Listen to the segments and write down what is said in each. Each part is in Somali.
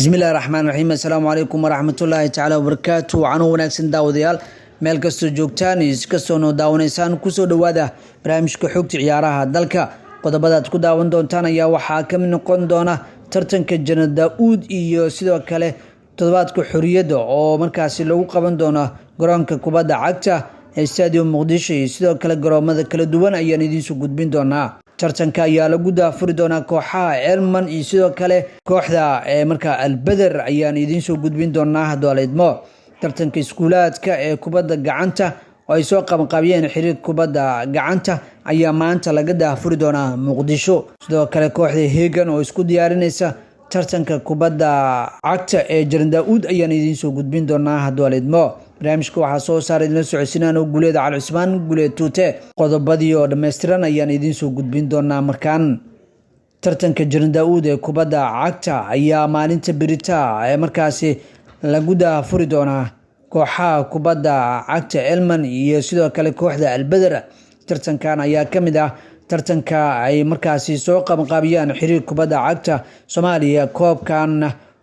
بسم الله الرحمن الرحيم السلام عليكم ورحمة الله تعالى وبركاته وعنو وناكسن داوديال meel kastoo joogtaan iskastoona daawanaysaan kusoo dhawaada barnaamijka xogta ciyaaraha dalka qodobadaad ku daawan doontaan ayaa waxaa ka mid noqon doona tartanka Janad Daawud iyo sidoo kale toddobaadka xorriyadda oo markaasi lagu qaban doono garoonka kubadda cagta ee Stadium Muqdisho iyo sidoo kale garoomada kala duwan ayaan idiin soo gudbin doonaa tartanka ayaa lagu daafuri doonaa kooxaha Elman iyo sidoo kale kooxda markaa Al-Badr ayaan idiin soo gudbin doonaa haddooleedmo tartanka iskuulaadka ee kubadda gacanta oo ay soo qabanqaabiyeen xiriir kubadda gacanta ayaa maanta laga daafuri doonaa Muqdisho sidoo kale kooxda Hegan oo isku diyaarinaysa tartanka kubadda cagta ee Janad Daawud ayaan idiin soo gudbin doonaa haddooleedmo barnaamijka waxaa soo saaray idin socodsiinaan oo Guuleed Cali Cusmaan Guuleed Tuute qodobadii oo dhameystiran ayaan idiin soo gudbin doonaa markaan tartanka Janad Daawud ee kubadda cagta ayaa maalinta berita ee markaasi lagu daafuri doonaa kooxaha kubadda cagta Elman iyo sidoo kale kooxda Al-Badr tartankan ayaa kamid ah tartanka ay markaasi soo qabanqaabiyaan xiriir kubadda cagta Soomaaliya koobkan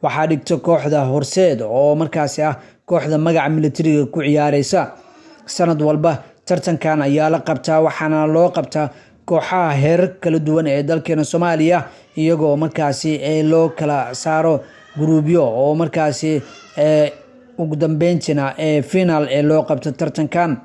waxaa dhigta kooxda Horseed oo markaasi ah kooxda magaca militariga ku ciyaareysa sanad walba tartankan ayaa la qabtaa waxaana loo qabtaa kooxaha heer kala duwan ee dalkeena Soomaaliya iyagoo markaasi loo kala saaro gruubyo oo markaasi ugu dambeyntina final loo qabto tartankan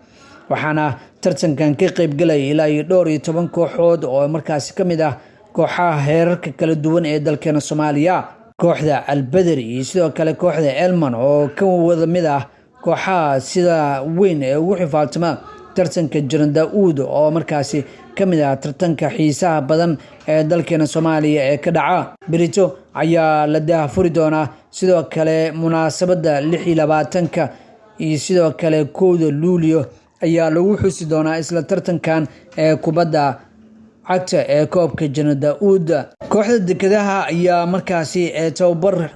waxaana tartankan ka qayb galay ilaa 12 kooxood oo markaasi kamid ah kooxaha heerarka kala duwan ee dalkeena Soomaaliya kooxda Al-Badr iyo sidoo kale kooxda Elman oo ka wada mid ah kooxaha sida weyn ee ugu xifaaltama tartanka Janad Daawud oo markaasi kamid ah tartanka xiisaha badan ee dalkeena Soomaaliya ee ka dhaca berito ayaa la daafuri doonaa sidoo kale munaasabada 26 iyo sidoo kale 1 Luulyo ayaa lagu xusi doonaa isla tartankan ee kubadda cagta ee koobka Janad Daawud kooxda dekedaha ayaa markaasi tababar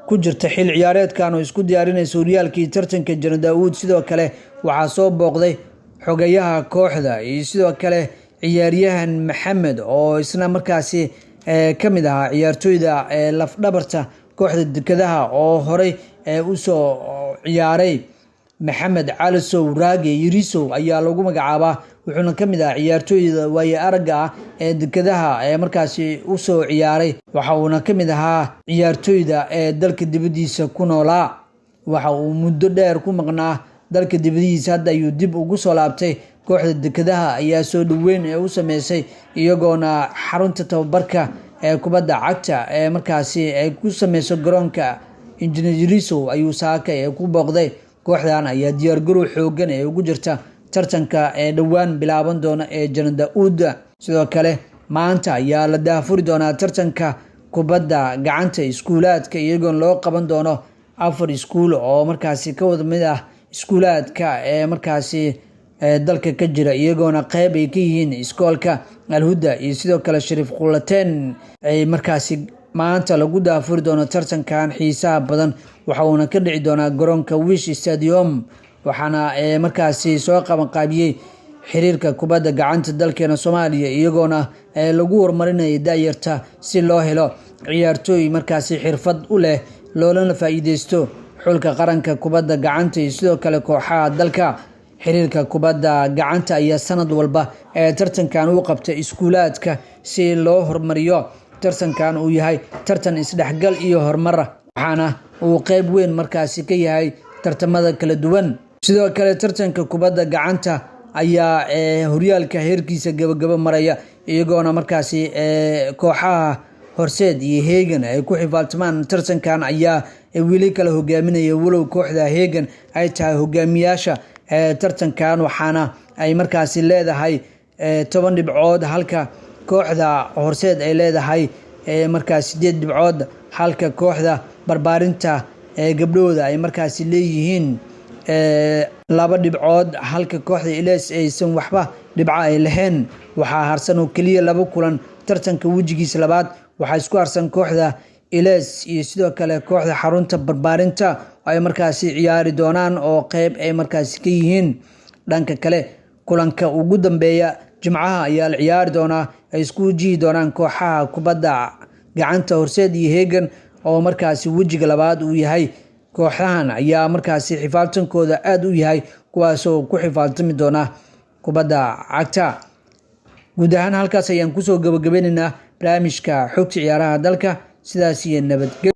ku jirta xil ciyaareedkan oo isku diyaarinaysa horyaalkii tartanka Janad Daawud sidoo kale waxaa soo booqday xogayaha kooxda iyo sidoo kale ciyaaryahan Maxamed oo isna markaasi kamid ah ciyaartooyda laf dhabarta kooxda dekedaha oo horey u soo ciyaaray Maxamed Cali Sow Raage Yirisow ayaa lagu magacaabaa wuxuuna kamid ah ciyaartooyda waaye aragga ah ee dekedaha markaasi u soo ciyaaray waxa uuna kamid ahaa ciyaartooyda dalka dibadiisa ku noolaa waxa uu muddo dheer ku maqnaa dalka dibadiisa hadda ayuu dib ugu soo laabtay kooxda dekedaha ayaa soo dhaweyn u sameysay iyagoona xarunta tababarka kubadda cagta markaasi ay ku sameyso garoonka Engineer Yirisow ayuu saaka ku booqday kooxdan ayaa diyaar garow xoogan ugu jirta tartanka dhawaan bilaaban doona ee Janad Daawud sidoo kale maanta ayaa la daafuri doonaa tartanka kubadda gacanta iskuulaadka iyagoo loo qaban doono 4 iskuul oo markaasi ka wada mid ah iskuulaadka markaasi dalka ka jira iyagoona qayb ay ka yihiin iskoolka Al-Huda iyo sidoo kale Sharif Qulateen ay markaasi maanta lagu daafuri doono tartankan xiisaha badan waxa uu ka dhici doonaa garoonka Wish Stadium waxaana markaasi soo qaban qaabiyay xiriirka kubadda gacanta dalkeena Soomaaliya iyagoona lagu horumarinayo daayarta si loo helo ciyaartooy markaasi xirfad u leh loolana faa'iideysto xulka qaranka kubadda gacanta iyo sidoo kale kooxaha dalka xiriirka kubadda gacanta ayaa sanad walba tartankan u qabta iskuulaadka si loo horumariyo tartankan uu yahay tartan isdhexgal iyo horumar waxaana uu qayb weyn markaasi ka yahay tartamada kala duwan sidoo kale tartanka kubadda gacanta ayaa horyaalka heerkiisa gabagaba maraya iyagoona markaasi kooxaha Horseed iyo Hegan ay ku xifaaltamaan tartankan ayaa wili kala hogaaminaya walow kooxda Hegan ay tahay hogaamiyaasha tartankan waxaana ay markaasi leedahay 10 dhibcood halka kooxda Horseed ay leedahay markaasi 8 dhibcood halka kooxda barbaarinta gabdhooda ay markaasi leeyihiin 2 dhibcood halka kooxda Ilees aysan waxba dhibco ay lahayn waxaa harsan oo kaliya 2 kulan tartanka wajigiisa labaad waxaa isku harsan kooxda Ilees iyo sidoo kale kooxda xarunta barbaarinta ay markaasi ciyaari doonaan oo qayb ay markaasi ka yihiin dhanka kale kulanka ugu dambeeya Jimcaha ayaa la ciyaari doonaa ay isku wajihi doonaan kooxaha kubadda gacanta Horseed iyo Hegan oo markaasi wejiga labaad uu yahay. Kooxahan ayaa markaasi xifaaltankooda aad u yahay kuwaasoo ku xifaaltami doona kubadda cagta. Guud ahaan halkaas ayaan kusoo gabagabaynaynaa barnaamijka xogta ciyaaraha dalka. Sidaas iyo nabadgelyo.